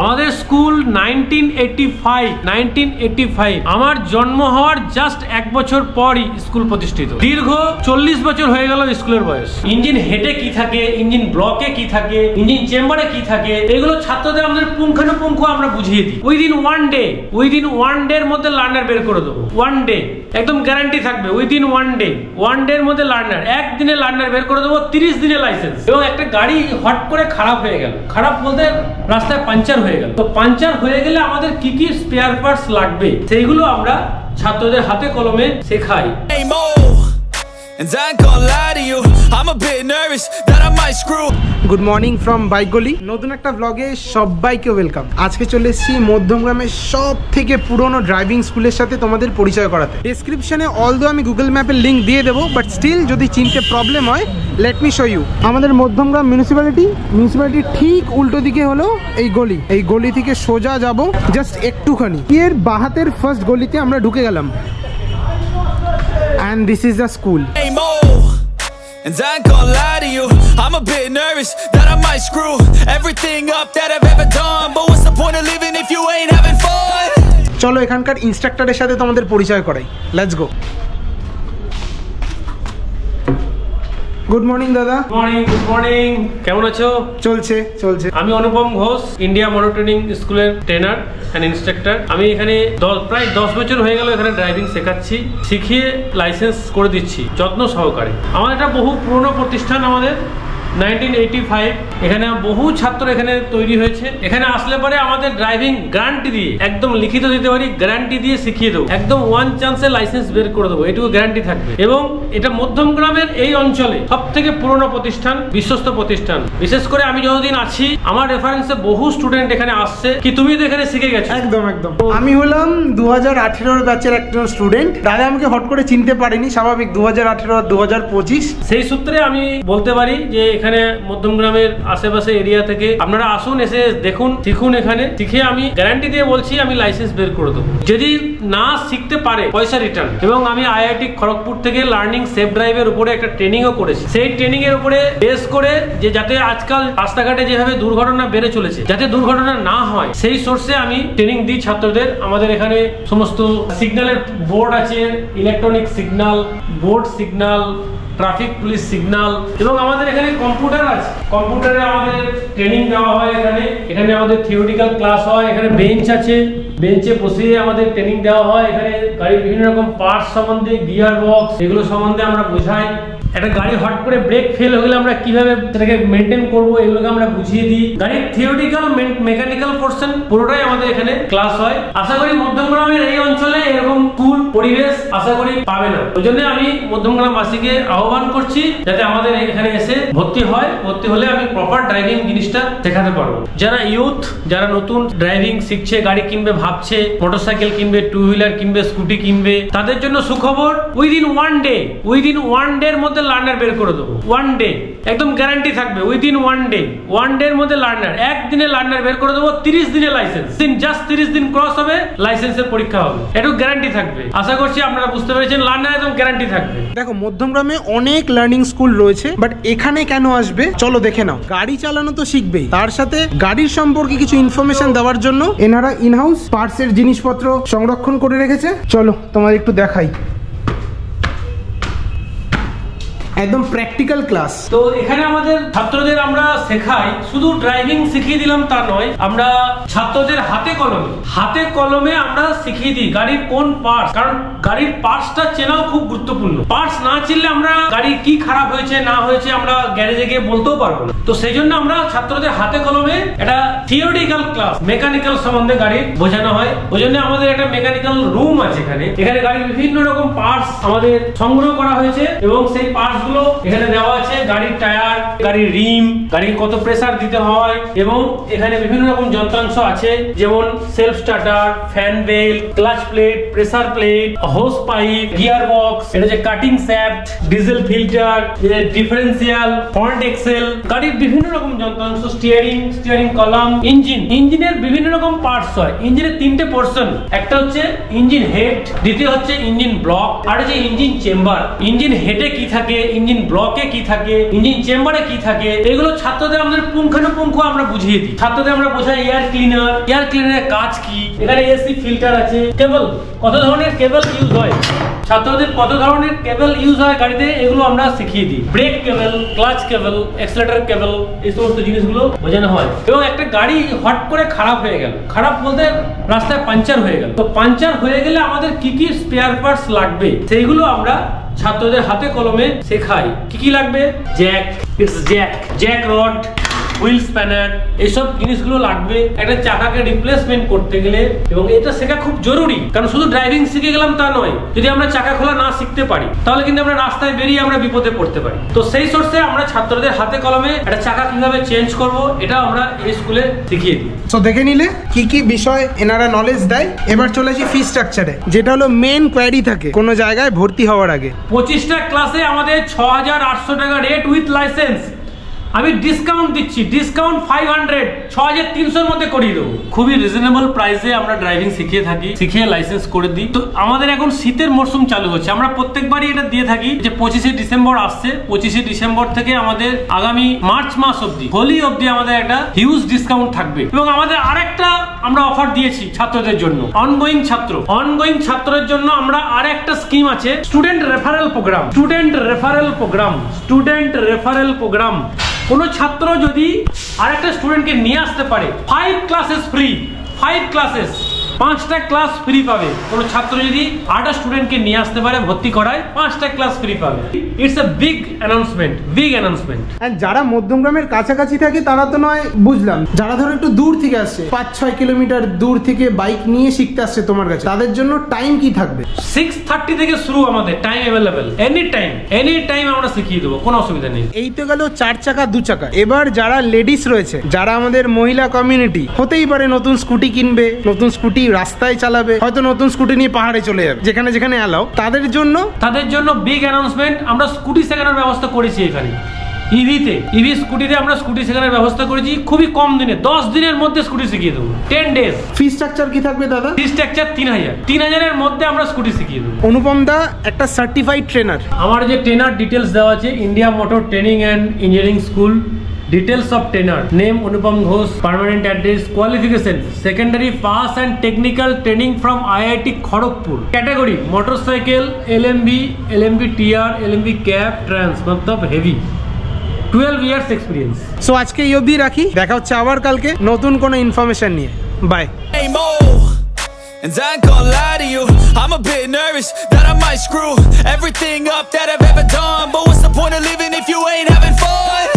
আমাদের স্কুল 1985 আমার জন্ম হওয়ার জাস্ট 1 বছর পরই স্কুল প্রতিষ্ঠিত। দীর্ঘ 40 বছর হয়ে গেল স্কুলের বয়স। ইঞ্জিন হেডে কি থাকে, ইঞ্জিন ব্লকে কি থাকে, ইঞ্জিন চেম্বারে কি থাকে, এগুলো ছাত্রদের আমাদের পুঙ্খানুপুঙ্খ আমরা বুঝিয়ে দিই। উইদিন ওয়ান ডে এর মধ্যে লার্নার বের করে দেবো। 1 ডে একদম গ্যারান্টি থাকবে। উইদিন 1 ডে এর মধ্যে লার্নার, একদিনে লার্নার বের করে দেবো, 30 দিনে লাইসেন্স। এবং একটা গাড়ি হট করে খারাপ হয়ে গেল, খারাপ বলতে রাস্তায় পাঞ্চার হয়ে গেল, তো পাঞ্চার হয়ে গেলে আমাদের কি কি স্পেয়ার পার্টস লাগবে সেইগুলো আমরা ছাত্রদের হাতে কলমে শেখাই। And I ain't gonna lie to you, I'm a bit nervous that I might screw. Good morning from bike গলি। নতুন একটা ব্লগে সবাইকে ওয়েলকাম। আজকে চলে এসেছি মধ্যমগ্রামের সব থেকে পুরনো ড্রাইভিং স্কুলের সাথে তোমাদের পরিচয় করাতে। ডেসক্রিপশনে অলদো আমি গুগল ম্যাপের লিঙ্ক দিয়ে দেবো, বাট স্টিল যদি চিনতে প্রবলেম হয় লেট মি শো ইউ। আমাদের মধ্যমগ্রাম মিউনিসিপ্যালিটি ঠিক উল্টো দিকে হলো এই গলি থেকে সোজা যাব জাস্ট একটুখানি, এর বাহাতের ফার্স্ট গলিতে আমরা ঢুকে গেলাম। And this is the school. And I ain't gonna lie to you, I'm a bit nervous that I might screw everything up that I've ever done. But what's the point of living if you ain't having fun? চলো এখানকার ইনস্ট্রাক্টরের সাথে তোমাদের পরিচয় করাই। Let's go. Good morning দাদা। Good morning, কেমন আছো? চলছে। আমি অনুপম ঘোষ, ইন্ডিয়া মোটর ট্রেনিং স্কুলের ট্রেনার অ্যান্ড ইনস্ট্রাক্টর। আমি এখানে প্রায় 10 বছর হয়ে গেল এখানে ড্রাইভিং শেখাচ্ছি, শিখিয়ে লাইসেন্স করে দিচ্ছি যত্ন সহকারে। আমার এটা বহু পুরনো প্রতিষ্ঠান, আমাদের 1985 এখানে বহু ছাত্র এখানে তৈরি হয়েছে। এখানে আসলে পরে আমাদের ড্রাইভিং গ্যারান্টি দিয়ে, একদম লিখিত দিতে পারি, গ্যারান্টি দিয়ে শিখিয়ে দেবো, একদম 1 চান্সে লাইসেন্স বের করে দেবো, এটুকু গ্যারান্টি থাকবে। এবং এটা মধ্যমগ্রামের এই অঞ্চলে সব থেকে পুরনো প্রতিষ্ঠান, বিশ্বস্ত প্রতিষ্ঠান। বিশেষ করে আমি যতদিন আছি আমার রেফারেন্সে বহু স্টুডেন্ট এখানে আসছে। কি তুমি তো এখানে শিখে গেছো? একদম। আমি হলাম 2018 ব্যাচের একজন স্টুডেন্ট। দাদা আমাকে হট করে চিনতে পারেনি, স্বাভাবিক। 2018 আর 2025 সেই সূত্রে আমি বলতে পারি যে এখানে মধ্যমগ্রামের আশেপাশে এরিয়া থেকে আপনারা আসুন, এসে দেখুন, শিখুন। এখানে শিখে আমি গ্যারান্টি দিয়ে বলছি আমি লাইসেন্স বের করে দেবো। যদি না শিখতে পারে পয়সা রিটার্ন। এবং আমি IIT খড়গপুর থেকে লার্নিং সেফ ড্রাইভের উপরে একটা ট্রেনিংও করেছি। সেই ট্রেনিং এর উপরে বেস করে যে যাতে আজকাল রাস্তাঘাটে যেভাবে দুর্ঘটনা বেড়ে চলেছে, যাতে দুর্ঘটনা না হয় সেই সোর্সে আমি ট্রেনিং দিই ছাত্রদের। আমাদের এখানে সমস্ত সিগন্যালের বোর্ড আছে, electronic signal, board signal, traffic police signal, এবং আমাদের এখানে কম্পিউটার আছে। কম্পিউটারে আমাদের ট্রেনিং দেওয়া হয়। এখানে আমাদের থিওরিটিক্যাল ক্লাস হয়। এখানে বেঞ্চ আছে, বেঞ্চে বসিয়ে আমাদের ট্রেনিং দেওয়া হয়। এখানে গাড়ির বিভিন্ন রকম পার্টস সম্বন্ধে, গিয়ার বক্স, এগুলো সম্বন্ধে আমরা বোঝাই। একটা গাড়ি হট করে ব্রেক ফেল হয়ে গেলে আমরা কিভাবে সেটাকে মেনটেন করবো, এগুলোকে আমরা বুঝিয়ে দিই। গাড়ির থিওরিটিক্যাল, মেকানিক্যাল পোর্শন পুরোটাই আমাদের এখানে ক্লাস হয়। আশা করি মধ্যমগ্রামের এই অঞ্চলে এরকম স্কুল পরিবেশ আশা করি পাবে না। ওই জন্য আমি মধ্যমগ্রামবাসীকে আহ্বান করছি যাতে আমাদের এখানে এসে ভর্তি হয়। ভর্তি হলে আমি প্রপার ড্রাইভিং জিনিসটা শেখাতে পারবো। যারা ইউথ, যারা নতুন ড্রাইভিং শিখছে, গাড়ি কিনবে ভাবছে, মোটরসাইকেল কিনবে, 2 হুইলার কিনবে, স্কুটি কিনবে, তাদের জন্য সুখবর। উইদিন ওয়ান ডে এর মধ্যে লার্নার বের করে দেবো। 1 ডে একদম গ্যারান্টি থাকবে। উইদিন 1 ডে এর মধ্যে লার্নার, একদিনে লার্নার বের করে দেবো, 30 দিনে লাইসেন্স। জাস্ট 30 দিন ক্রস হবে, লাইসেন্সের পরীক্ষা হবে, একটু গ্যারান্টি থাকবে। আশা করছি আপনারা বুঝতে পেরেছেন, লার্নার একদম গ্যারান্টি থাকবে। দেখো মধ্যমগ্রামে অনেক লার্নিং স্কুল রয়েছে, বাট এখানে কেন আসবে চলো দেখে নাও। গাড়ি চালানো তো শিখবেই, তার সাথে গাড়ির সম্পর্কে কিছু ইনফরমেশন দেওয়ার জন্য এনারা ইনহাউস পার্টসের জিনিসপত্র সংরক্ষণ করে রেখেছে। চলো তোমাদের একটু দেখাই। একদম প্র্যাকটিক্যাল ক্লাস। তো এখানে আমাদের ছাত্রদের আমরা শেখাই, শুধু ড্রাইভিং শিখিয়ে দিলাম তা নয়, আমরা ছাত্রদের হাতে কলমে আমরা শিখিয়ে দিই গাড়ির কোন পার্টস। কারণ গাড়ির পার্টসটা চেনাও খুব গুরুত্বপূর্ণ। পার্টস না চিনলে আমরা গাড়ি কি খারাপ হয়েছে না হয়েছে আমরা গ্যারেজে গিয়ে বলতেও পারবো না। তো সেই জন্য আমরা ছাত্রদের হাতে কলমে একটা থিওরিটিক্যাল ক্লাস, মেকানিক্যাল সম্বন্ধে গাড়ির বোঝানো হয়। ওই জন্য আমাদের একটা মেকানিক্যাল রুম আছে। এখানে গাড়ির বিভিন্ন রকম পার্টস আমাদের সংগ্রহ করা হয়েছে এবং সেই পার্টস এখানে দেওয়া আছে। গাড়ির টায়ার, গাড়ির রিম, গাড়ির কত প্রেসার দিতে হয়, এবং এখানে বিভিন্ন রকম যন্ত্রাংশ আছে, যেমন self starter, fan belt, clutch plate, pressure plate, hose pipe, gear box, এটা যে cutting shaft, diesel filter, differential, front axle, গাড়ির বিভিন্ন রকম যন্ত্রাংশ, স্টিয়ারিং কলাম, ইঞ্জিনের বিভিন্ন রকম পার্টস হয়। ইঞ্জিনের 3টে পোর্শন, একটা হচ্ছে ইঞ্জিন হেড, দ্বিতীয় হচ্ছে ইঞ্জিন ব্লক, আর হচ্ছে ইঞ্জিন চেম্বার। ইঞ্জিন হেডে কি থাকে, ইঞ্জিন ব্লকে কি থাকে, ইঞ্জিন চেম্বারে কি থাকে, এগুলো ছাত্রদের আমাদের পুঙ্খানুপুঙ্খ আমরা বুঝিয়ে দিই। ছাত্রদের আমরা বোঝাই এয়ার ক্লিনারের কাজ কি, এখানে এসি ফিল্টার আছে, কেবল কত ধরনের কেবল ইউজ হয়, ছাত্রদের কত ধরনের কেবল ইউজ হয় গাড়িতে, এগুলো আমরা শিখিয়ে দিই। ব্রেক কেবল, ক্লাচ কেবল, অ্যাক্সিলারেটর কেবল, এই সমস্ত জিনিসগুলো বোঝানো হয়। এবং একটা গাড়ি হট করে খারাপ হয়ে গেল, খারাপ বলতে রাস্তায় পাঞ্চার হয়ে গেল, তো পাঞ্চার হয়ে গেলে আমাদের কি কি স্পেয়ার পার্টস লাগবে সেইগুলো আমরা ছাত্রদের হাতে কলমে শেখাই। কি কি লাগবে? জ্যাক রড, হুইল স্প্যানার, এইসব জিনিসগুলো লাগবে একটা চাকাকে রিপ্লেসমেন্ট করতে গেলে। এবং এটা শেখা খুব জরুরি, কারণ শুধু ড্রাইভিং শিখে গেলাম তা নয়, যদি আমরা চাকা খোলা না শিখতে পারি তাহলে কিন্তু আমরা রাস্তায় বেরিয়ে আমরা বিপদে পড়তে পারি। তো সেই সোর্সে আমরা ছাত্রদের হাতে কলমে একটা চাকা কিভাবে চেঞ্জ করব এটা আমরা এই স্কুলে শিখিয়ে দিই। তো দেখে নিলে কি কি বিষয় এনারা নলেজ দেয়। এবার চলে আসি ফি স্ট্রাকচারে, যেটা হলো মেন কোয়ারি থাকে কোনো জায়গায় ভর্তি হওয়ার আগে। 25টা ক্লাসে আমাদের 6,800 টাকা রেট উইথ লাইসেন্স। আমি ডিসকাউন্ট দিচ্ছি, ডিসকাউন্ট 500, 6,300 মধ্যে করিয়ে দেবো। খুবই রিজনেবল প্রাইসে আমরা ড্রাইভিং শিখিয়ে থাকি, শিখিয়ে লাইসেন্স করে দিই। তো আমাদের এখন শীতের মরশুম চালু হচ্ছে, আমরা প্রত্যেকবারই এটা দিয়ে থাকি যে 25শে ডিসেম্বর আসছে, 25শে ডিসেম্বর থেকে আমাদের আগামী মার্চ মাস অব্দি, হোলি অব্দি আমাদের একটা হিউজ ডিসকাউন্ট থাকবে। এবং আমাদের আরেকটা আমরা অফার দিয়েছি ছাত্রদের জন্য, অনগোয়িং ছাত্রের জন্য আমরা আরেকটা স্কিম আছে, স্টুডেন্ট রেফারেল প্রোগ্রাম। কোনো ছাত্র যদি আরেকটা স্টুডেন্টকে নিয়ে আসতে পারে, 5 ক্লাসেস ফ্রি, 5টা ক্লাস ফ্রি পাবে। কোনো ছাত্র যদি আরেকটা স্টুডেন্টকে নিয়ে আসতে পারে ভর্তি করায়, 5টা ক্লাস ফ্রি পাবে। It's a big announcement. আর যারা মধ্যমগ্রামের কাছাকাছি থাকে তারা তো নয়, বুঝলাম, যারা ধরো একটু দূর থেকে আসছে, 5-6 কিলোমিটার দূর থেকে বাইক নিয়ে শিখতে আসছে তোমার কাছে, তাদের জন্য টাইম কি থাকবে? 6:30 থেকে শুরু, আমাদের টাইম অ্যাভেলেবেল, এনি টাইম আমরা শিখিয়ে দেবো, কোনো অসুবিধা নেই। এই তো গেল 4 চাকা 2 চাকা। এবার যারা লেডিস রয়েছে, যারা আমাদের মহিলা কমিউনিটি, হতেই পারে নতুন স্কুটি কিনবে, নতুন স্কুটি রাস্তায় চালাবে, হয়তো নতুন স্কুটি নিয়ে পাহাড়ে চলে যাবে, যেখানে অ্যালাউ, তাদের জন্য বিগ অ্যানাউন্সমেন্ট। আমরা স্কুটি শেখানোর ব্যবস্থা করেছি এখানে ইভি স্কুটিতে আমরা স্কুটি শেখানোর ব্যবস্থা করেছি খুবই কম দিনে, 10 দিনের মধ্যে স্কুটি শিখিয়ে দেবো, 10 ডেজ। ফি স্ট্রাকচার কি থাকবে দাদা? ফি স্ট্রাকচার 3,000 এর মধ্যে আমরা স্কুটি শিখিয়ে দেবো। অনুপম দা একটা সার্টিফাইড ট্রেনার। আমার যে ট্রেনার ডিটেলস দেওয়া আছে, India motor training and engineering school, details of trainer, name Anupam Ghosh, permanent address, qualification secondary pass and technical training from IIT Kharagpur, category motorcycle, LMB TR, LMB cab, trans, matlab heavy, 12 years experience. So আজকে এই অবধি রাখি, দেখা হচ্ছে আবার কালকে নতুন কোনো ইনফরমেশন নিয়ে। By. And I ain't gonna lie to you, I'm a bit nervous that I might screw everything up that I've ever done. But what's the point of living if you ain't having fun?